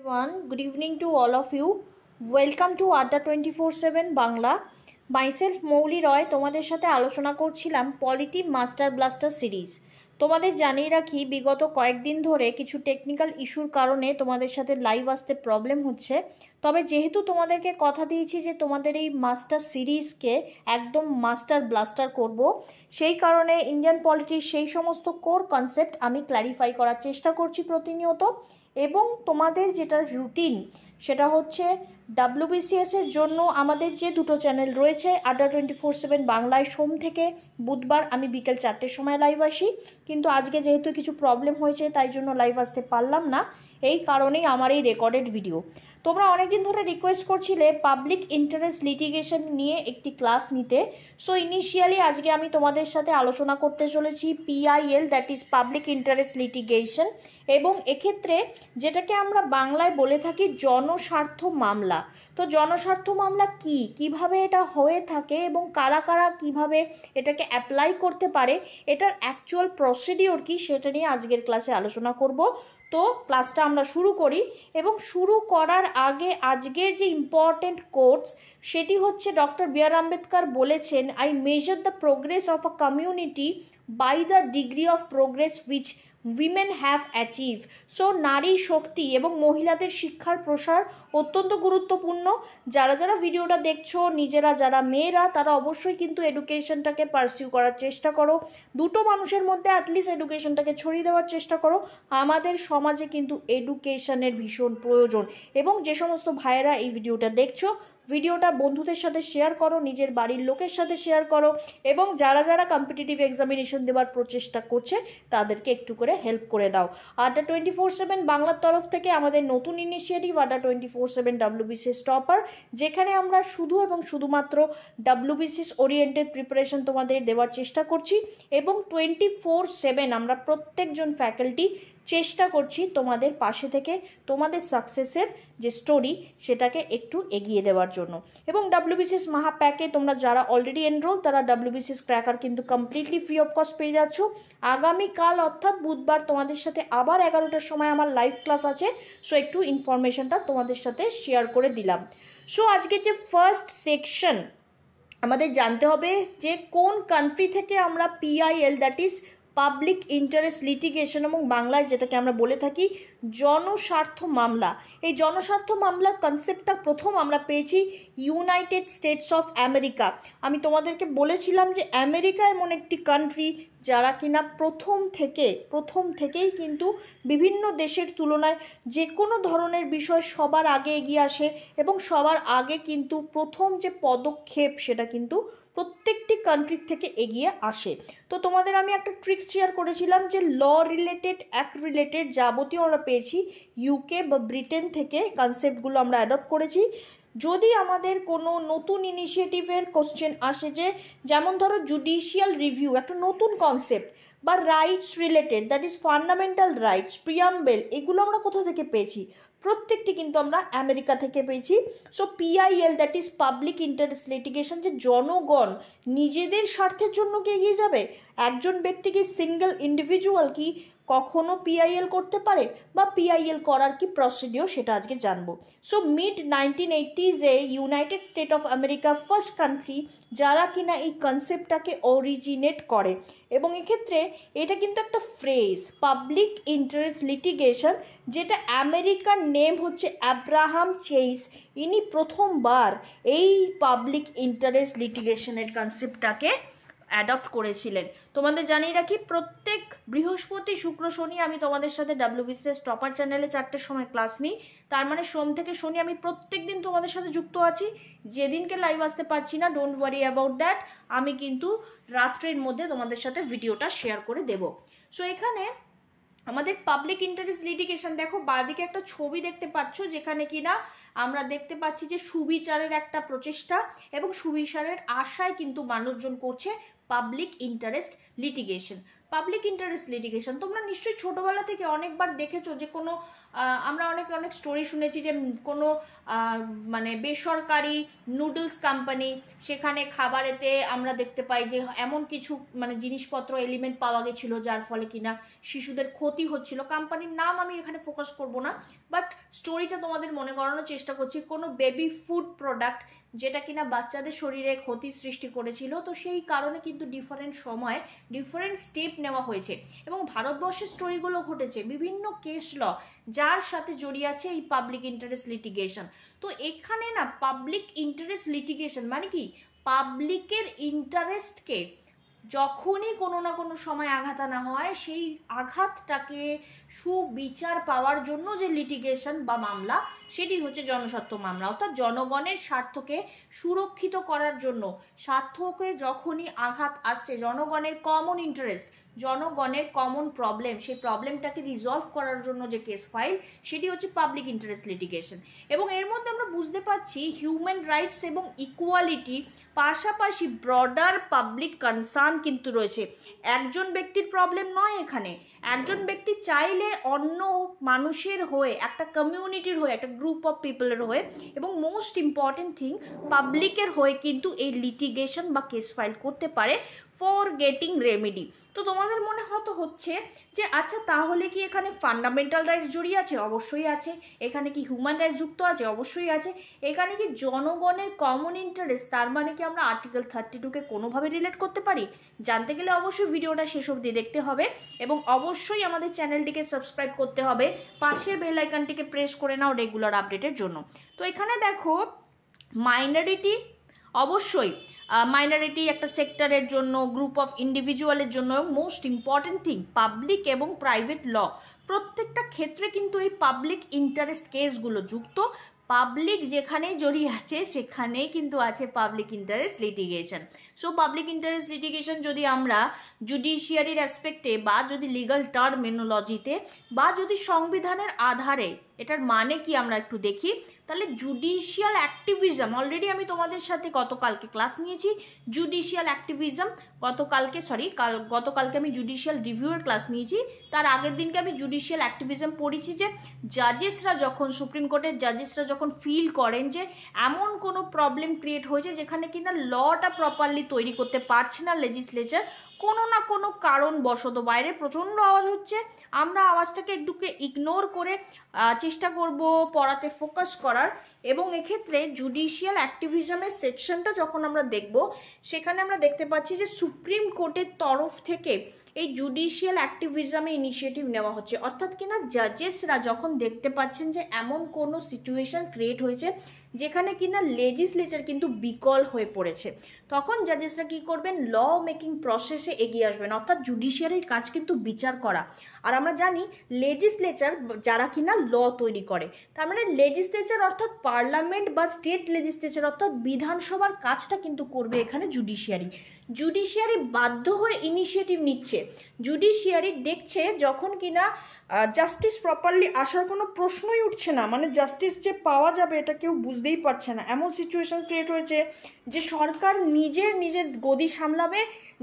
everyone, good evening to all of you. Welcome to Adda 24/7 Bangla. Myself Mouli Roy তোমাদের সাথে আলোচনা করছিলাম পলিটি মাস্টার ব্লাস্টার সিরিজ। তোমাদের জানিয়ে রাখি, বিগত কয়েকদিন ধরে কিছু টেকনিক্যাল ইস্যুর কারণে তোমাদের সাথে লাইভ আসতে প্রবলেম হচ্ছে। তবে যেহেতু তোমাদেরকে কথা দিয়েছি যে তোমাদের এই মাস্টার সিরিজকে একদম মাস্টার ব্লাস্টার করব, সেই কারণে ইন্ডিয়ান পলিটির সেই সমস্ত কোর কনসেপ্ট আমি ক্ল্যারিফাই করার চেষ্টা করছি প্রতিনিয়ত। এবং তোমাদের যেটা রুটিন সেটা হচ্ছে ডাব্লিউবিসিএসের জন্য আমাদের যে দুটো চ্যানেল রয়েছে, আড্ডা 24/7 বাংলায় সোম থেকে বুধবার আমি বিকেল 4টের সময় লাইভ আসি, কিন্তু আজকে যেহেতু কিছু প্রবলেম হয়েছে তাই জন্য লাইভ আসতে পারলাম না। এই কারণেই আমার এই রেকর্ডেড ভিডিও। তোমরা অনেকদিন ধরে রিকোয়েস্ট করছিলে পাবলিক ইন্টারেস্ট লিটিগেশন নিয়ে একটি ক্লাস নিতে। সো ইনিশিয়ালি আজকে আমি তোমাদের সাথে আলোচনা করতে চলেছি PIL, that is public interest litigation, এবং এক্ষেত্রে যেটাকে আমরা বাংলায় বলে থাকি জনস্বার্থ মামলা। তো জনস্বার্থ মামলা কি, কিভাবে এটা হয়ে থাকে এবং কারা কারা কিভাবে এটাকে অ্যাপ্লাই করতে পারে, এটার অ্যাকচুয়াল প্রসিডিওর কি, সেটা নিয়ে আজকের ক্লাসে আলোচনা করব। তো ক্লাসটা আমরা শুরু করি, এবং শুরু করার আগে আজকের যে ইম্পর্টেন্ট কোটস সেটি হচ্ছে ডক্টর বি আর আম্বেদকর বলেছেন, I measure the progress of a community by the degree of progress which women have achieve. So নারী শক্তি এবং মহিলাদের শিক্ষার প্রসার অত্যন্ত গুরুত্বপূর্ণ। যারা যারা ভিডিওটা দেখছো, নিজেরা যারা মেয়েরা, তারা অবশ্যই কিন্তু এডুকেশনটাকে পারসিউ করার চেষ্টা করো। দুটো মানুষের মধ্যে অ্যাটলিস্ট এডুকেশনটাকে ছড়িয়ে দেওয়ার চেষ্টা করো। আমাদের সমাজে কিন্তু এডুকেশনের ভীষণ প্রয়োজন। এবং যে সমস্ত ভাইয়েরা এই ভিডিওটা দেখছো, ভিডিওটা বন্ধুদের সাথে শেয়ার করো, নিজের বাড়ির লোকের সাথে শেয়ার করো, এবং যারা যারা কম্পিটিটিভ এক্সামিনেশন দেওয়ার প্রচেষ্টা করছে তাদেরকে একটু করে হেল্প করে দাও। আড্ডা 24/7 বাংলার তরফ থেকে আমাদের নতুন ইনিশিয়েটিভ আড্ডা 24/7 ডাব্লিউবিসিএস টপার, যেখানে আমরা শুধু এবং শুধুমাত্র ডাব্লিউবিসিএস ওরিয়েন্টেড প্রিপারেশন তোমাদের দেওয়ার চেষ্টা করছি, এবং 24/7 আমরা প্রত্যেকজন ফ্যাকাল্টি চেষ্টা করছি তোমাদের পাশে থেকে তোমাদের সাকসেসের যে স্টোরি সেটাকে একটু এগিয়ে দেওয়ার জন্য। এবং ডাব্লিউবিসিএস মাহাপ্যাকে তোমরা যারা অলরেডি এনরোল, তারা ডাব্লিউবিসিএস ক্র্যাকার কিন্তু কমপ্লিটলি ফ্রি অফ কস্ট পেয়ে যাচ্ছ। আগামীকাল অর্থাৎ বুধবার তোমাদের সাথে আবার 11টার সময় আমার লাইভ ক্লাস আছে। সো একটু ইনফরমেশনটা তোমাদের সাথে শেয়ার করে দিলাম। সো আজকে যে ফার্স্ট সেকশন আমাদের জানতে হবে যে কোন কান্ট্রি থেকে আমরা PIL, that is public interest litigation, এবং বাংলায় যেটাকে আমরা বলে থাকি জনস্বার্থ মামলা, এই জনস্বার্থ মামলার কনসেপ্টটা প্রথম আমরা পেয়েছি ইউনাইটেড স্টেটস অফ আমেরিকা। আমি তোমাদেরকে বলেছিলাম যে আমেরিকা এমন একটি কান্ট্রি যারা কিনা প্রথম থেকেই কিন্তু বিভিন্ন দেশের তুলনায় যে কোনো ধরনের বিষয় সবার আগে এগিয়ে আসে, এবং সবার আগে কিন্তু প্রথম যে পদক্ষেপ সেটা কিন্তু প্রত্যেকটি কান্ট্রির থেকে এগিয়ে আসে। তো তোমাদের আমি একটা ট্রিক্স শেয়ার করেছিলাম যে ল রিলেটেড, অ্যাক্ট রিলেটেড যাবতীয় আমরা পেয়েছি ইউকে বা ব্রিটেন থেকে, কনসেপ্টগুলো আমরা অ্যাডপ্ট করেছি। যদি আমাদের কোনো নতুন ইনিশিয়েটিভের কোশ্চেন আসে, যে যেমন ধরো জুডিশিয়াল রিভিউ একটা নতুন কনসেপ্ট, বা rights related, that is fundamental rights, preamble, এগুলো আমরা কোথা থেকে পেয়েছি? প্রত্যেকটি কিন্তু আমরা আমেরিকা থেকে পেয়েছি। So PIL, that is public interest litigation, যে জনগণ নিজেদের স্বার্থের জন্য কি এগিয়ে যাবে? একজন ব্যক্তি কি, সিঙ্গেল ইন্ডিভিজুয়াল কি কখনো পিআইএল করতে পারে, বা পিআইএল করার কি প্রসিডিওর, সেটা আজকে জানবো। So mid 1980s United state of America first country যারা কিনা এই কনসেপ্টটাকে অরিজিনেট করে। এবং এক্ষেত্রে এটা কিন্তু একটা ফ্রেজ, পাবলিক ইন্টারেস্ট লিটিগেশন, যেটা আমেরিকার নেম হচ্ছে অ্যাব্রাহাম চেইস। ইনি প্রথমবার এই পাবলিক ইন্টারেস্ট লিটিগেশনের কনসেপ্টটাকে অ্যাডপ্ট করেছিলেন। তোমাদের জানিয়ে রাখি, প্রত্যেক বৃহস্পতি, শুক্র, শনি আমি তোমাদের সাথে ডাব্লিউবিসিএস টপার চ্যানেলে 4টের সময় ক্লাস নিই। তার মানে সোম থেকে শনি আমি প্রত্যেক দিন তোমাদের সাথে যুক্ত আছি। যেদিনকে লাইভ আসতে পারছি না, ডোন্ট ওয়ারি অ্যাবাউট দ্যাট, আমি কিন্তু রাত্রের মধ্যে তোমাদের সাথে ভিডিওটা শেয়ার করে দেব। সো এখানে আমাদের পাবলিক ইন্টারেস্ট লিটিগেশন, দেখো বাঁদিকে একটা ছবি দেখতে পাচ্ছ, যেখানে কিনা আমরা দেখতে পাচ্ছি যে সুবিচারের একটা প্রচেষ্টা, এবং সুবিচারের আশায় কিন্তু মানুষজন করছে public interest litigation. Public interest litigation তোমরা নিশ্চয়ই ছোটোবেলা থেকে অনেকবার দেখেছো যে কোনো আমরা অনেক অনেক স্টোরি শুনেছি যে কোনো মানে বেসরকারি নুডলস কোম্পানি, সেখানে খাবারেতে আমরা দেখতে পাই যে এমন কিছু মানে জিনিসপত্র এলিমেন্ট পাওয়া গেছিলো যার ফলে কিনা শিশুদের ক্ষতি হচ্ছিল। কোম্পানির নাম আমি এখানে ফোকাস করব না, বাট স্টোরিটা তোমাদের মনে করানোর চেষ্টা করছি। কোনো বেবি ফুড প্রোডাক্ট যেটা কিনা বাচ্চাদের শরীরে ক্ষতি সৃষ্টি করেছিল, তো সেই কারণে কিন্তু ডিফারেন্ট সময় ডিফারেন্ট স্টেপ নেওয়া হয়েছে এবং ভারতবর্ষের স্টোরিগুলো ঘটেছে বিভিন্ন কেস ল যার সাথে জড়িয়ে আছে এই পাবলিক ইন্টারেস্ট লিটিগেশন। তো এখানে না পাবলিক ইন্টারেস্ট লিটিগেশন মানে কি, পাবলিকের ইন্টারেস্টকে যখনই কোনো না কোনো সময় আঘাত আনা হয়, সেই আঘাতটাকে সুবিচার পাওয়ার জন্য যে লিটিগেশন বা মামলা, সেটি হচ্ছে জনস্বার্থ মামলা। অর্থাৎ জনগণের স্বার্থকে সুরক্ষিত করার জন্য, স্বার্থকে যখনই আঘাত আসছে, জনগণের কমন ইন্টারেস্ট, জনগণের কমন প্রবলেম, সেই প্রবলেমটাকে রিজলভ করার জন্য যে কেস ফাইল, সেটি হচ্ছে পাবলিক ইন্টারেস্ট লিটিগেশন। এবং এর মধ্যে আমরা বুঝতে পারছি হিউম্যান রাইটস এবং ইকুয়ালিটি, পাশাপাশি ব্রডার পাবলিক কনসার্ন কিন্তু রয়েছে। একজন ব্যক্তির প্রবলেম নয় এখানে, একজন ব্যক্তি চাইলে অন্য মানুষের হয়ে, একটা কমিউনিটির হয়ে, একটা গ্রুপ অফ পিপলের হয়ে, এবং মোস্ট ইম্পর্টেন্ট থিং পাবলিকের হয়ে কিন্তু এই লিটিগেশন বা কেস ফাইল করতে পারে ফর গেটিং রেমেডি। তো তোমাদের মনে হয়তো হচ্ছে যে আচ্ছা তাহলে কি এখানে ফান্ডামেন্টাল রাইটস জড়িয়ে আছে? অবশ্যই আছে। এখানে কি হিউম্যান রাইটস যুক্ত আছে? অবশ্যই আছে। এখানে কি জনগণের কমন ইন্টারেস্ট, তার মানে কি আমরা আর্টিকেল 32কে কোনোভাবে রিলেট করতে পারি? জানতে গেলে অবশ্যই ভিডিওটা শেষ অবধি দেখতে হবে এবং অবশ্যই আমাদের চ্যানেলটিকে সাবস্ক্রাইব করতে হবে, পাশের বেল আইকনটিকে প্রেস করে নাও রেগুলার আপডেটের জন্য। তো এখানে দেখো মাইনরিটি, অবশ্যই মাইনরিটি একটা সেক্টরের জন্য, গ্রুপ অফ ইন্ডিভিজুয়ালের জন্য, মোস্ট ইম্পর্টেন্ট থিং পাবলিক এবং প্রাইভেট ল, প্রত্যেকটা ক্ষেত্রে কিন্তু এই পাবলিক ইন্টারেস্ট কেসগুলো যুক্ত। পাবলিক যেখানেই জড়িয়ে আছে সেখানেই কিন্তু আছে public interest litigation. So public interest litigation যদি আমরা জুডিশিয়ারির অ্যাসপেক্টে, বা যদি লিগাল টার্মিনোলজিতে, বা যদি সংবিধানের আধারে, এটার মানে কি আমরা একটু দেখি, তাহলে জুডিশিয়াল অ্যাক্টিভিজম, অলরেডি আমি তোমাদের সাথে গতকালকে ক্লাস নিয়েছি জুডিশিয়াল অ্যাক্টিভিজম, গতকালকে আমি জুডিশিয়াল রিভিউয়ের ক্লাস নিয়েছি, তার আগের দিনকে আমি জুডিশিয়াল অ্যাক্টিভিজম পড়েছি যে জাজেসরা যখন, সুপ্রিম কোর্টের জাজেসরা যখন ফিল করেন যে এমন কোনো প্রবলেম ক্রিয়েট হয়েছে যেখানে কিনা লটা প্রপারলি তৈরি করতে পারছে না লেজিসলেচার, কোনো না কোনো কারণবশত, বাইরে প্রচণ্ড আওয়াজ হচ্ছে, আমরা আওয়াজটাকে একটুকে ইগনোর করে চেষ্টা করব পড়াতে ফোকাস করার। এবং এক্ষেত্রে জুডিশিয়াল অ্যাক্টিভিজমের সেকশনটা যখন আমরা দেখব, সেখানে আমরা দেখতে পাচ্ছি যে সুপ্রিম কোর্টের তরফ থেকে এই জুডিশিয়াল অ্যাক্টিভিজমে ইনিশিয়েটিভ নেওয়া হচ্ছে। অর্থাৎ কিনা জাজেসরা যখন দেখতে পাচ্ছেন যে এমন কোনো সিচুয়েশন ক্রিয়েট হয়েছে যেখানে কিনা লেজিসলেচার কিন্তু বিকল হয়ে পড়েছে, তখন জাজেসরা কী করবেন, ল মেকিং প্রসেসে এগিয়ে আসবেন। অর্থাৎ জুডিশিয়ারির কাজ কিন্তু বিচার করা, আর আমরা জানি লেজিসলেচার যারা কিনা ল তৈরি করে, তার মানে লেজিসলেচার অর্থাৎ পার্লামেন্ট বা স্টেট লেজিসলেচার অর্থাৎ বিধানসভার কাজটা কিন্তু করবে এখানে জুডিশিয়ারি। জুডিশিয়ারি বাধ্য হয়ে ইনিশিয়েটিভ নিচ্ছে, জুডিশিয়ারি দেখছে যখন কিনা জাস্টিস প্রপারলি আসার কোনো প্রশ্নই উঠছে না, মানে জাস্টিস যে পাওয়া যাবে এটা কেউ বুঝতেই পারছে না, এমন সিচুয়েশন ক্রিয়েট হয়েছে যে সরকার নিজের গদি সামলাবে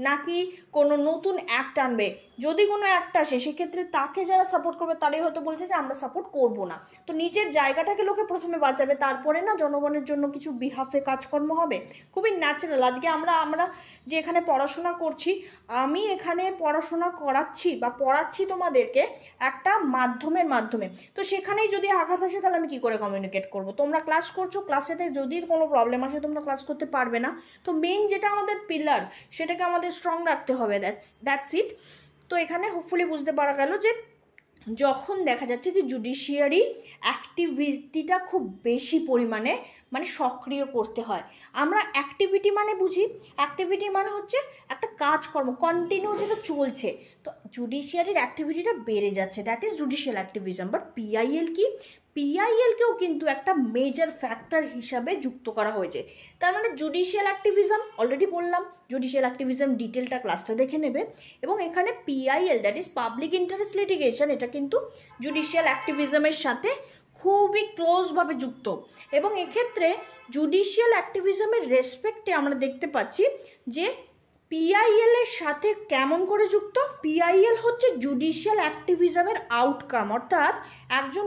নাকি কোনো নতুন অ্যাক্ট আনবে। যদি কোনো অ্যাক্ট আসে সেক্ষেত্রে তাকে যারা সাপোর্ট করবে তারাই হয়তো বলছে যে আমরা সাপোর্ট করব না। তো নিজের জায়গাটাকে লোকে প্রথমে বাঁচাবে, তারপরে না জনগণের জন্য কিছু বিহাফে কাজকর্ম হবে। খুবই ন্যাচারাল। আজকে আমরা যে এখানে পড়াশোনা করছি, আমি এখানে পড়াশোনা করাচ্ছি বা পড়াচ্ছি তোমাদেরকে একটা মাধ্যমের মাধ্যমে, তো সেখানেই যদি আঘাত আসে তাহলে আমি কী করে কমিউনিকেট করব? তোমরা ক্লাস করছো, ক্লাসেতে যদি কোনো প্রবলেম আসে তোমরা ক্লাস করতে পারবে না। তো মেইন যেটা আমাদের পিলার, সেটাকে আমাদের স্ট্রং রাখতে হবে, দ্যাটস ইট। তো এখানে হোপফুলি বুঝতে পারা গেল যে যখন দেখা যাচ্ছে যে জুডিশিয়ারি অ্যাক্টিভিটিটা খুব বেশি পরিমাণে মানে সক্রিয় করতে হয়। আমরা অ্যাক্টিভিটি মানে বুঝি, অ্যাক্টিভিটি মানে হচ্ছে একটা কাজকর্ম কন্টিনিউ যেটা চলছে, তো জুডিশিয়ারির অ্যাক্টিভিটিটা বেড়ে যাচ্ছে, that is judicial activism. But PIL কি, পিআইএলকেও কিন্তু একটা মেজর ফ্যাক্টর হিসাবে যুক্ত করা হয়েছে। তার মানে জুডিশিয়াল অ্যাক্টিভিজম অলরেডি বললাম, জুডিশিয়াল অ্যাক্টিভিজম ডিটেলটা ক্লাসটা দেখে নেবে, এবং এখানে PIL that is public interest litigation, এটা কিন্তু জুডিশিয়াল অ্যাক্টিভিজমের সাথে খুবই ক্লোজভাবে যুক্ত। এবং এক্ষেত্রে জুডিশিয়াল অ্যাক্টিভিজমের রেসপেক্টে আমরা দেখতে পাচ্ছি যে পিআইএল এর সাথে কেমন করে যুক্ত? পিআইএল হচ্ছে জুডিশিয়াল অ্যাক্টিভিজমের আউটকাম, অর্থাৎ একজন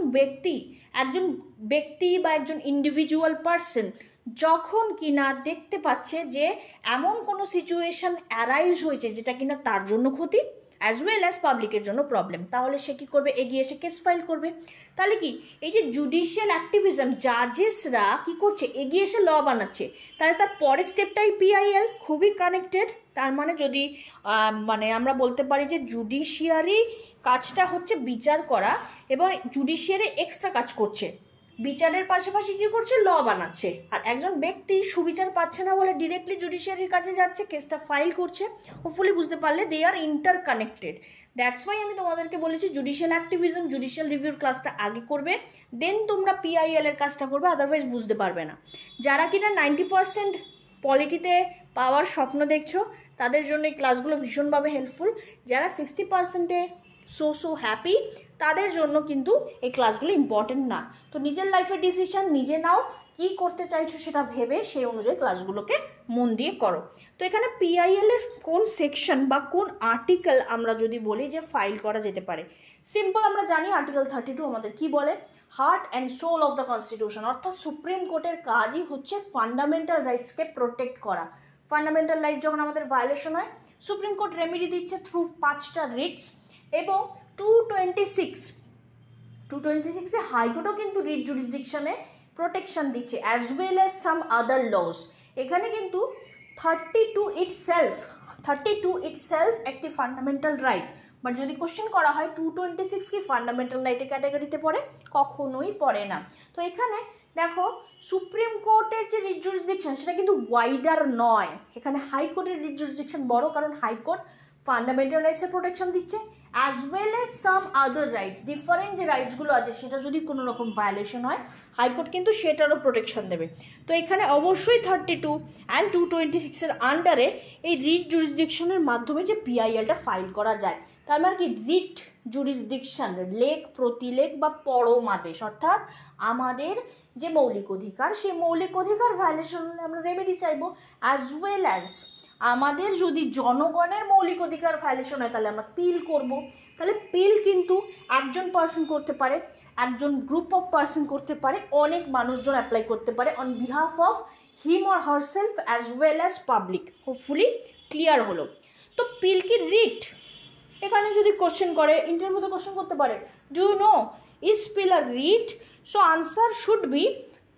ব্যক্তি বা একজন ইন্ডিভিজুয়াল পার্সন যখন কিনা দেখতে পাচ্ছে যে এমন কোনো সিচুয়েশন অ্যারাইজ হয়েছে যেটা কিনা তার জন্য ক্ষতি অ্যাজ ওয়েল অ্যাজ পাবলিকের জন্য প্রবলেম, তাহলে সে কী করবে? এগিয়ে এসে কেস ফাইল করবে। তাহলে কি এই যে জুডিশিয়াল অ্যাক্টিভিজম, জাজেসরা কী করছে? এগিয়ে এসে ল বানাচ্ছে, তাহলে তার পরের স্টেপটাই পিআইএল, খুবই কানেক্টেড। তার মানে যদি আমরা বলতে পারি যে জুডিশিয়ারি কাজটা হচ্ছে বিচার করা, এবং জুডিশিয়ারি এক্সট্রা কাজ করছে, বিচারের পাশাপাশি কী করছে? ল বানাচ্ছে। আর একজন ব্যক্তি সুবিচার পাচ্ছে না বলে ডিরেক্টলি জুডিশিয়ারির কাছে যাচ্ছে, কেসটা ফাইল করছে। হোপফুলি বুঝতে পারলে দে আর ইন্টার কানেক্টেড। দ্যাটস ওয়াই আমি তোমাদেরকে বলেছি জুডিশিয়াল অ্যাক্টিভিজম, জুডিশিয়াল রিভিউর ক্লাসটা আগে করবে, দেন তোমরা পিআইএল এর কাজটা করবে, আদারওয়াইজ বুঝতে পারবে না। যারা কিনা 90% পলিটিতে পাওয়ার স্বপ্ন দেখছো তাদের জন্য এই ক্লাসগুলো ভীষণভাবে হেল্পফুল। যারা 60%-এ সো হ্যাপি তাদের জন্য কিন্তু এই ক্লাসগুলো ইম্পর্টেন্ট না। তো নিজের লাইফের ডিসিশন নিজে নাও, কী করতে চাইছো সেটা ভেবে সেই অনুযায়ী ক্লাসগুলোকে মন দিয়ে করো। তো এখানে পিআইএল এর কোন সেকশন বা কোন আর্টিকেল আমরা যদি বলি যে ফাইল করা যেতে পারে, সিম্পল আমরা জানি আর্টিকেল 32 আমাদের কি বলে? Heart and soul of the constitution, অর্থাৎ সুপ্রিম কোর্টের কাজই হচ্ছে ফান্ডামেন্টাল রাইটসকে প্রোটেক্ট করা। ফান্ডামেন্টাল রাইট যখন আমাদের ভায়োলেশন হয়, সুপ্রিম কোর্ট রেমেডি দিচ্ছে থ্রু 5টা রিটস, এবং 226-এ হাইকোর্টও কিন্তু রিট জুরিসডিকশনে প্রোটেকশন দিচ্ছে, as well as some other laws. এখানে কিন্তু 32 ইটসেলফ একটি ফান্ডামেন্টাল রাইট। বাট যদি কোশ্চেন করা হয় 226 কি ফান্ডামেন্টাল রাইটের ক্যাটাগরিতে পড়ে? কখনোই পড়ে না। তো এখানে দেখো সুপ্রিম কোর্টের যে রিট জুরিসডিকশন সেটা কিন্তু ওয়াইডার নয়, এখানে হাইকোর্টের রিট জুরিসডিকশন বড়, কারণ হাইকোর্ট ফান্ডামেন্টাল রাইটসের প্রোটেকশন দিচ্ছে, অ্যাজ ওয়েল অ্যাজ সাম আদার রাইটস, ডিফারেন্ট যে রাইটসগুলো আছে সেটা যদি কোনো রকম ভায়োলেশন হয় হাইকোর্ট কিন্তু সেটারও প্রোটেকশন দেবে। তো এখানে অবশ্যই 32 অ্যান্ড 226-এর আন্ডারে এই রিট জুরিসডিকশনের মাধ্যমে যে পিআইএলটা ফাইল করা যায়। তার মানে কি রিট জুরিসডিকশন, লেখ প্রতিলেখ বা পরমাদেশ, অর্থাৎ আমাদের যে মৌলিক অধিকার সেই মৌলিক অধিকার ভায়োলেশন হলে আমরা রেমেডি চাইবো, অ্যাজ ওয়েল অ্যাজ আমাদের যদি জনগণের মৌলিক অধিকার ভায়োলেশন হয় তাহলে আমরা পিল করব। তাহলে পিল কিন্তু একজন পার্সন করতে পারে, একজন গ্রুপ অফ পার্সন করতে পারে, অনেক মানুষজন অ্যাপ্লাই করতে পারে on behalf of him or herself as well as public. Hopefully clear হলো। তো পিল কি রিট? এখানে যদি কোশ্চেন করে, ইন্টারভিউতে কোশ্চেন করতে পারে, do you know is PIL a writ? So answer should be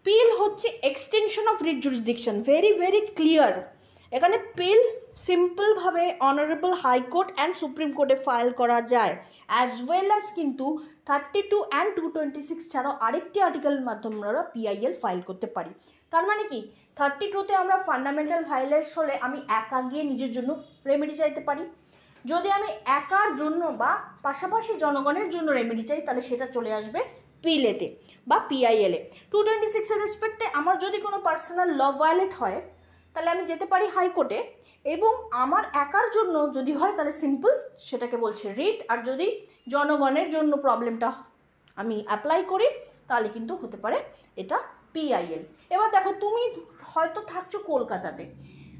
PIL হচ্ছে extension of writ jurisdiction. Very very clear. এখানে পিল সিম্পলভাবে অনারেবল হাইকোর্ট অ্যান্ড সুপ্রিম কোর্টে ফাইল করা যায়, অ্যাজ ওয়েল অ্যাজ কিন্তু 32 অ্যান্ড 226 ছাড়াও আরেকটি আর্টিকেলের মাধ্যমে আমরা পিআইএল ফাইল করতে পারি। তার মানে কি 32-তে আমরা ফান্ডামেন্টাল ভায়োলেশন হলে আমি একা গিয়ে নিজের জন্য রেমেডি চাইতে পারি, যদি আমি একার জন্য বা পাশাপাশি জনগণের জন্য রেমেডি চাই তাহলে সেটা চলে আসবে পিলেতে বা পিআইএলে। 226-এর রেসপেক্টে আমার যদি কোনো পার্সোনাল ল ভায়োলেট হয় তাহলে আমি যেতে পারি হাইকোর্টে, এবং আমার একার জন্য যদি হয় তাহলে সিম্পল সেটাকে বলছে রিট, আর যদি জনগণের জন্য প্রবলেমটা আমি অ্যাপ্লাই করি তাহলে কিন্তু হতে পারে এটা পিআইএল। এবার দেখো তুমি হয়তো থাকছো কলকাতাতে,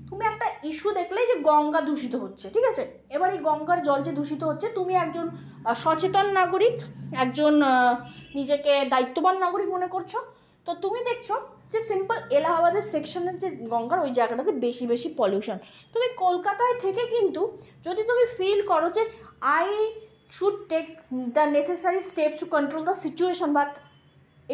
তুমি একটা ইস্যু দেখলে যে গঙ্গা দূষিত হচ্ছে, ঠিক আছে? এবার এই গঙ্গার জল যে দূষিত হচ্ছে, তুমি একজন সচেতন নাগরিক, একজন নিজেকে দায়িত্ববান নাগরিক মনে করছো, তো তুমি দেখছো যে সিম্পল এলাহাবাদের সেকশনের যে গঙ্গার ওই জায়গাটাতে বেশি বেশি পলিউশন। তুমি কলকাতায় থেকে কিন্তু যদি তুমি ফিল করো যে I should take the necessary steps to control the situation, but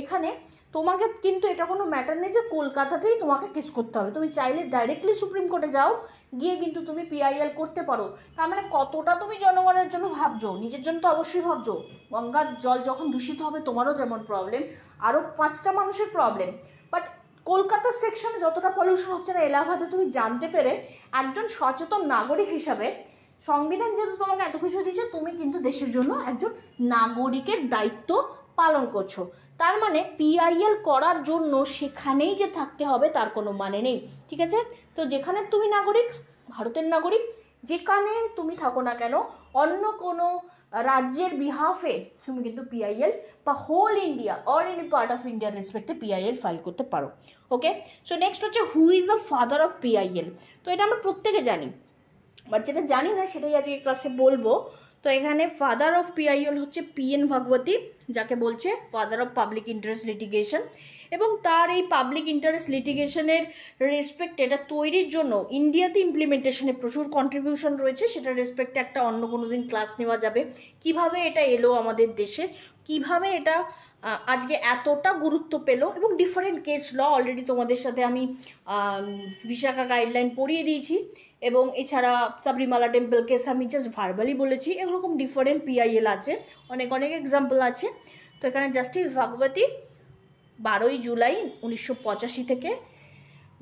এখানে তোমাকে কিন্তু এটা কোনো ম্যাটার নেই যে কলকাতাতেই তোমাকে কেস করতে হবে, তুমি চাইলে ডাইরেক্টলি সুপ্রিম কোর্টে যাও, গিয়ে কিন্তু তুমি পিআইএল করতে পারো। তার মানে কতটা তুমি জনগণের জন্য ভাবছো, নিজের জন্য তো অবশ্যই ভাবছো। গঙ্গার জল যখন দূষিত হবে তোমারও যেমন প্রবলেম, আরও 5টা মানুষের প্রবলেম, বাট কলকাতার সেকশনে যতটা পলিউশন হচ্ছে না এলাহাবাদে তুমি জানতে পেরে একজন সচেতন নাগরিক হিসাবে সংবিধান যেহেতু তোমাকে এত কিছু দিয়েছে, তুমি কিন্তু দেশের জন্য একজন নাগরিকের দায়িত্ব পালন করছো। তার মানে পিআইএল করার জন্য সেখানেই যে থাকতে হবে তার কোনো মানে নেই, ঠিক আছে? তো যেখানে তুমি নাগরিক, ভারতের নাগরিক, যেখানে তুমি থাকো না কেন, অন্য কোনো রাজ্যের বিহাফে তুমি কিন্তু পিআইএল বা whole India or any part of ইন্ডিয়ার রেসপেক্টে পিআইএল ফাইল করতে পারো। ওকে, সো নেক্সট হচ্ছে who is the father of PIL. তো এটা আমরা প্রত্যেকে জানি, বাট যেটা জানি না সেটাই আজকে ক্লাসে বলবো। তো এখানে ফাদার অফ পিআইএল হচ্ছে PN ভাগবতী, যাকে বলছে father of public interest litigation, এবং তার এই পাবলিক ইন্টারেস্ট লিটিগেশনের রেসপেক্টে এটা তৈরির জন্য ইন্ডিয়াতে ইমপ্লিমেন্টেশনে প্রচুর কন্ট্রিবিউশন রয়েছে। সেটার রেসপেক্টে একটা অন্য কোনো দিন ক্লাস নেওয়া যাবে, কিভাবে এটা এলো আমাদের দেশে, কিভাবে এটা আজকে এতটা গুরুত্ব পেল, এবং ডিফারেন্ট কেস ল অলরেডি তোমাদের সাথে আমি বিশাখা গাইডলাইন পড়িয়ে দিয়েছি, এবং এছাড়া সাবরিমালা টেম্পল কেস আমি জাস্ট ভার্বালি বলেছি। এরকম ডিফারেন্ট পিআইএল আছে, অনেক অনেক এক্সাম্পল আছে। তো এখানে জাস্টিস ভাগবতী 12ই জুলাই 1985 থেকে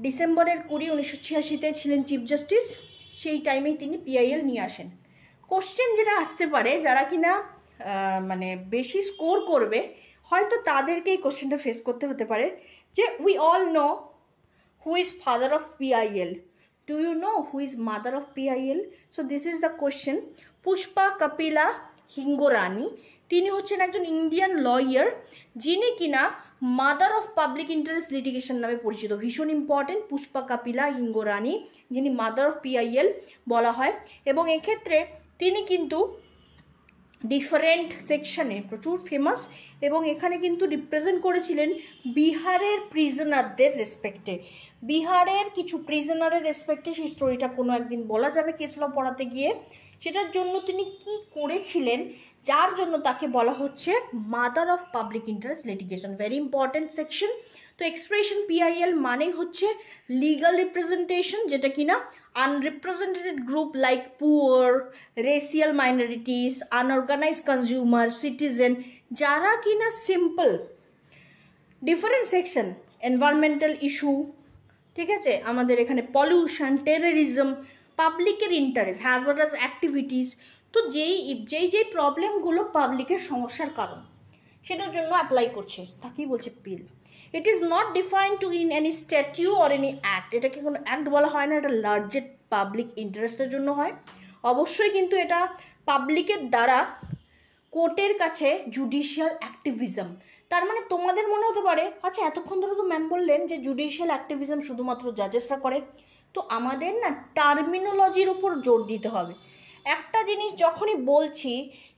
ডিসেম্বরের 20, 1986 ছিলেন চিফ জাস্টিস। সেই টাইমেই তিনি পিআইএল নিয়ে আসেন। কোশ্চেন যেটা আসতে পারে, যারা কিনা মানে বেশি স্কোর করবে হয়তো তাদেরকে এই কোশ্চেনটা ফেস করতে হতে পারে, যে we all know who is father of PIL, do you know who is mother of PIL? So this is the question. Pushpa Kapila Hingorani, তিনি হচ্ছেন একজন ইন্ডিয়ান লয়ার, যিনি কিনা mother of public interest litigation নামে পরিচিত। ভীষণ ইম্পর্টেন্ট, পুষ্পা কাপিলা হিঙ্গোরানি, যিনি মাদার অফ পিআইএল বলা হয়। এবং এক্ষেত্রে তিনি কিন্তু ডিফারেন্ট সেকশনে প্রচুর ফেমাস, এবং এখানে কিন্তু রিপ্রেজেন্ট করেছিলেন বিহারের প্রিজনারদের রেসপেক্টে। বিহারের কিছু প্রিজনারের রেসপেক্টে সেই স্টোরিটা কোনো একদিন বলা যাবে কেস ল পড়াতে গিয়ে। সেটার জন্য তিনি কি করেছিলেন, যার জন্য তাকে বলা হচ্ছে mother of public interest litigation. Very important section. তো এক্সপ্রেশন পিআইএল মানেই হচ্ছে লিগাল রিপ্রেজেন্টেশন, যেটা কিনা unrepresented group like poor, racial minorities, unorganise consumer, citizen, যারা কিনা simple different section, environmental issue, ঠিক আছে, আমাদের এখানে পলিউশন, টেররিজম, পাবলিকের ইন্টারেস্ট, হ্যাজার্ডাস অ্যাক্টিভিটিস, তো যেই প্রবলেমগুলো পাবলিকের সমস্যার কারণ, সেটার জন্য অ্যাপ্লাই করছে, তাকেই বলছে PIL. It is not defined to in any statute or any act. এটাকে কোনো অ্যাক্ট বলা হয় না, এটা লার্জেস্ট পাবলিক ইন্টারেস্টের জন্য হয়। অবশ্যই কিন্তু এটা পাবলিকের দ্বারা কোর্টের কাছে জুডিশিয়াল অ্যাক্টিভিজম। তার মানে তোমাদের মনে হতে পারে, আচ্ছা এতক্ষণ ধরে তো ম্যাম বললেন যে জুডিশিয়াল অ্যাক্টিভিজম শুধুমাত্র জাজেসরা করে, তো আমাদের না টার্মিনোলজির উপর জোর দিতে হবে। একটা জিনিস যখনই বলছি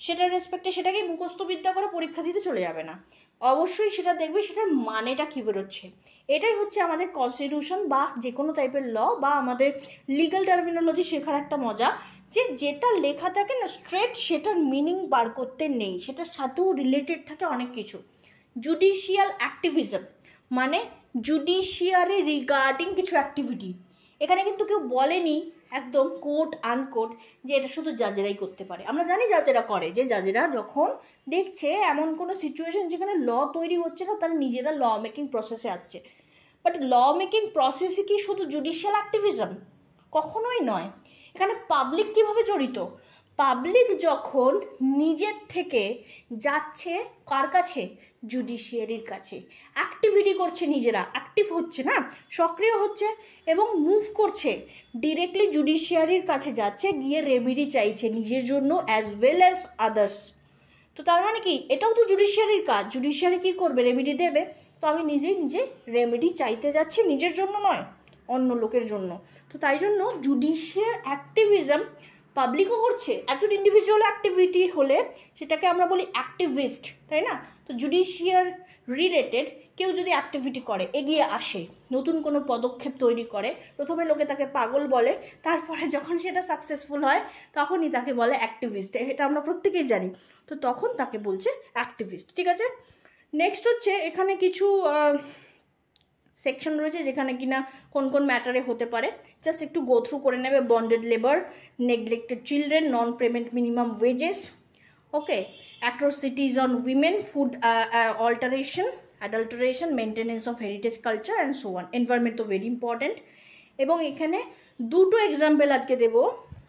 সেটার রেসপেক্টে সেটাকেই মুখস্থবিদ্যা করে পরীক্ষা দিতে চলে যাবে না, অবশ্যই সেটা দেখবে সেটার মানেটা কী বেরোচ্ছে। এটাই হচ্ছে আমাদের কনস্টিটিউশন বা যে কোনো টাইপের ল বা আমাদের লিগাল টার্মিনোলজি শেখার একটা মজা, যে যেটা লেখা থাকে না স্ট্রেট, সেটার মিনিং বার করতে নেই, সেটার সাথেও রিলেটেড থাকে অনেক কিছু। জুডিশিয়াল অ্যাক্টিভিজম মানে জুডিশিয়ারি রিগার্ডিং কিছু অ্যাক্টিভিটি। এখানে কিন্তু কেউ বলেনি একদম কোট আনকোট যে এটা শুধু জাজেরাই করতে পারে। আমরা জানি জাজেরা করে, যে জাজেরা যখন দেখছে এমন কোনো সিচুয়েশন যেখানে ল তৈরি হচ্ছে না, তারা নিজেরা ল মেকিং প্রসেসে আসছে। বাট ল মেকিং প্রসেসে কি শুধু জুডিশিয়াল অ্যাক্টিভিজম? কখনোই নয়। এখানে পাবলিক কিভাবে জড়িত? পাবলিক যখন নিজের থেকে যাচ্ছে কার কাছে? জুডিশিয়ারির কাছে, অ্যাক্টিভিটি করছে, নিজেরা অ্যাক্টিভ হচ্ছে না, সক্রিয় হচ্ছে এবং মুভ করছে, ডিরেক্টলি জুডিশিয়ারির কাছে যাচ্ছে, গিয়ে রেমেডি চাইছে নিজের জন্য অ্যাজ ওয়েল অ্যাজ আদার্স। তো তার মানে কি, এটাও তো জুডিশিয়ারির কাজ। জুডিশিয়ারি কী করবে? রেমেডি দেবে। তো আমি নিজেই রেমেডি চাইতে যাচ্ছি, নিজের জন্য নয়, অন্য লোকের জন্য। তো তাই জন্য জুডিশিয়াল অ্যাক্টিভিজম পাবলিকও করছে। একজন ইন্ডিভিজুয়াল অ্যাক্টিভিটি হলে সেটাকে আমরা বলি অ্যাক্টিভিস্ট, তাই না? তো জুডিশিয়াল রিলেটেড কেউ যদি অ্যাক্টিভিটি করে, এগিয়ে আসে, নতুন কোনো পদক্ষেপ তৈরি করে, প্রথমে লোকে তাকে পাগল বলে, তারপরে যখন সেটা সাকসেসফুল হয় তখনই তাকে বলে অ্যাক্টিভিস্ট। এটা আমরা প্রত্যেকেই জানি। তো তখন তাকে বলছে অ্যাক্টিভিস্ট, ঠিক আছে? নেক্সট হচ্ছে এখানে কিছু সেকশন রয়েছে যেখানে কিনা কোন কোন ম্যাটারে হতে পারে, জাস্ট একটু গো থ্রু করে নেবে। Bonded labour, neglected children, non payment minimum wages, okay, atrocities on women, food alteration, adulteration, maintenance of heritage culture and so on. Environment তো ভেরি ইম্পর্টেন্ট। এবং এখানে দুটো এক্সাম্পল আজকে দেবো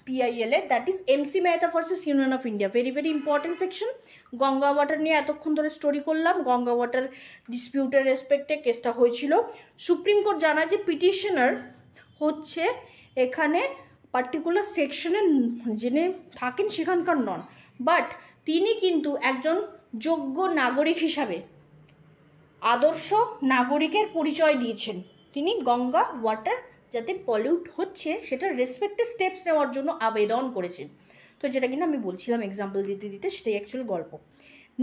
PIL এর, that is MC Mehta versus union of India. Very very important section. Ganga water নিয়ে এতক্ষণ ধরে স্টোরি করলাম। গঙ্গা ওয়াটার ডিসপিউটের রেসপেক্টে কেসটা হয়েছিল। সুপ্রিম কোর্ট জানায় যে পিটিশনার হচ্ছে এখানে পার্টিকুলার সেকশনে যিনি থাকেন সেখানকার নন, বাট তিনি কিন্তু একজন যোগ্য নাগরিক হিসাবে আদর্শ নাগরিকের পরিচয় দিয়েছেন। তিনি গঙ্গা ওয়াটার যাতে পলিউট হচ্ছে সেটা রেসপেক্টেড স্টেপস নেওয়ার জন্য আবেদন করেছেন। তো যেটা কিনা আমি বলছিলাম এক্সাম্পল দিতে দিতে, সেটাই অ্যাকচুয়াল গল্প।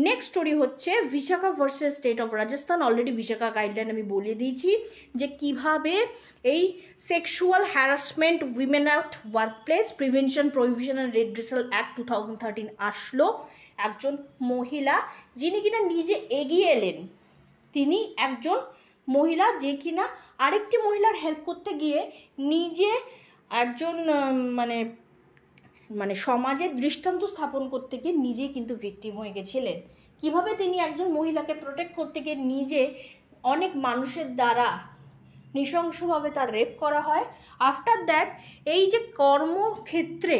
নেক্সট স্টোরি হচ্ছে Vishakha versus state of Rajasthan. Already Vishakha guideline আমি বলে দিয়েছি যে কিভাবে এই sexual harassment women at work place prevention prohibition and redressal act 2013 আসলো। একজন মহিলা যিনি কিনা নিজে এগিয়ে এলেন, তিনি একজন মহিলা যে কিনা আরেকটি মহিলার হেল্প করতে গিয়ে নিজে একজন মানে সমাজে দৃষ্টান্ত স্থাপন করতে গিয়ে নিজেই কিন্তু ভিকটিম হয়ে গেছিলেন। কিভাবে তিনি একজন মহিলাকে প্রোটেক্ট করতে গিয়ে নিজে অনেক মানুষের দ্বারা নৃশংসভাবে তার রেপ করা হয়। আফটার দ্যাট এই যে কর্মক্ষেত্রে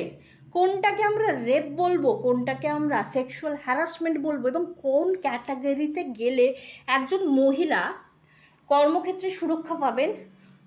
কোনটাকে আমরা রেপ বলবো, কোনটাকে আমরা সেক্সুয়াল হ্যারাসমেন্ট বলবো, এবং কোন ক্যাটাগরিতে গেলে একজন মহিলা কর্মক্ষেত্রে সুরক্ষা পাবেন,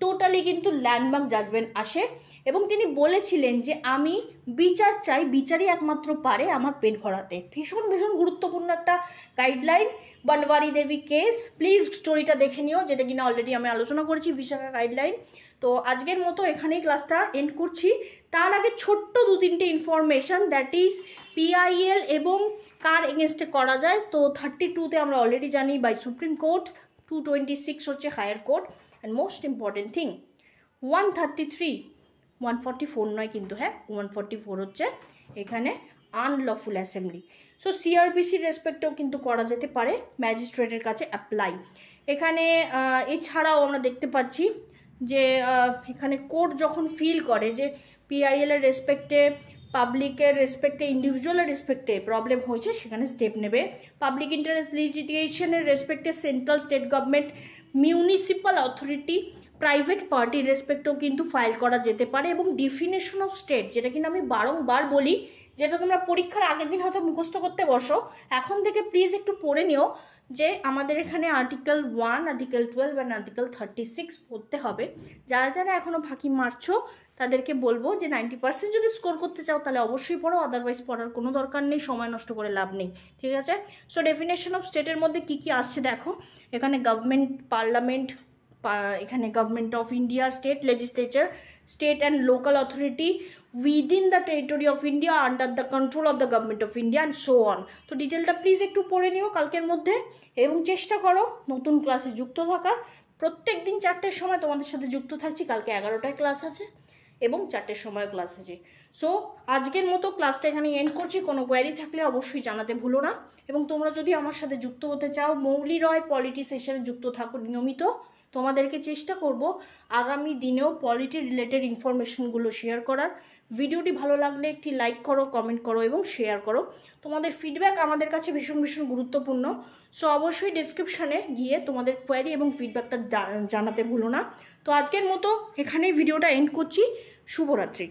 টোটালি কিন্তু ল্যান্ডমার্ক জাজমেন্ট আসে। এবং তিনি বলেছিলেন যে আমি বিচার চাই, বিচারই একমাত্র পারে আমার পেট ভরাতে। ভীষণ ভীষণ গুরুত্বপূর্ণ একটা guideline, Banwari Devi case. Please স্টোরিটা দেখে নিও, যেটা কিনা অলরেডি আমি আলোচনা করেছি বিশাখা গাইডলাইন। তো আজকের মতো এখানেই ক্লাসটা এন্ড করছি। তার আগে ছোট্ট 2-3টে ইনফরমেশান, দ্যাট ইজ পিআইএল এবং কার এগেনস্টে করা যায়। তো 32তে আমরা অলরেডি জানি বাই সুপ্রিম কোর্ট, 226 হচ্ছে higher court, and most important thing 133, 144 নয় কিন্তু, হ্যাঁ 144 হচ্ছে এখানে আনলফুল অ্যাসেম্বলি। সো সিআরপিসির রেসপেক্টেও কিন্তু করা যেতে পারে, ম্যাজিস্ট্রেটের কাছে অ্যাপ্লাই। এখানে এছাড়াও আমরা দেখতে পাচ্ছি যে এখানে কোর্ট যখন ফিল করে যে পিআইএলের রেসপেক্টে, পাবলিকের রেসপেক্টে, ইন্ডিভিজুয়ালের রেসপেক্টে প্রবলেম হয়েছে, সেখানে স্টেপ নেবে। পাবলিক ইন্টারেস্ট লিটিগেশনের রেসপেক্টে central, state government, municipal authority, private পার্টির রেসপেক্টেও কিন্তু ফাইল করা যেতে পারে। এবং ডিফিনেশন অফ স্টেট, যেটা কিনা আমি বারংবার বলি, যেটা তোমরা পরীক্ষার আগের দিন হয়তো মুখস্থ করতে বসো, এখন থেকে প্লিজ একটু পড়ে নিও যে আমাদের এখানে আর্টিকেল 1, আর্টিকেল 12 অ্যান্ড আর্টিকেল 36 পড়তে হবে। যারা যারা এখনও ফাঁকি মারছো তাদেরকে বলবো যে 90% যদি স্কোর করতে চাও তাহলে অবশ্যই পড়ো, আদারওয়াইজ পড়ার কোনো দরকার নেই, সময় নষ্ট করে লাভ নেই, ঠিক আছে? সো ডেফিনেশন অফ স্টেটের মধ্যে কী কী আসছে দেখো। এখানে গভর্নমেন্ট, পার্লামেন্ট, এখানে government of India, state legislature, state and local authority within the territory of India under the control of the government of India and so on. তো ডিটেলটা প্লিজ একটু পড়ে নিও কালকের মধ্যে, এবং চেষ্টা করো নতুন ক্লাসে যুক্ত থাকার। প্রত্যেক দিন 4টের সময় তোমাদের সাথে যুক্ত থাকছি। কালকে 11টায় ক্লাস আছে এবং 4টের সময় ক্লাস আছে। সো আজকের মতো ক্লাসটা এখানে এন্ড করছি। কোনো কোয়ারি থাকলে অবশ্যই জানাতে ভুলো না। এবং তোমরা যদি আমার সাথে যুক্ত হতে চাও, মৌলি রয় পলিটি সেশনে যুক্ত থাকো নিয়মিত। তোমাদেরকে চেষ্টা করব আগামী দিনেও পলিটি রিলেটেড ইনফরমেশনগুলো শেয়ার করার। ভিডিওটি ভালো লাগলে একটি লাইক করো, কমেন্ট করো এবং শেয়ার করো। তোমাদের ফিডব্যাক আমাদের কাছে ভীষণ ভীষণ গুরুত্বপূর্ণ। সো অবশ্যই ডেসক্রিপশানে গিয়ে তোমাদের কোয়ারি এবং ফিডব্যাকটা জানাতে ভুলো না। তো আজকের মতো এখানেই ভিডিওটা এন্ড করছি। শুভরাত্রি।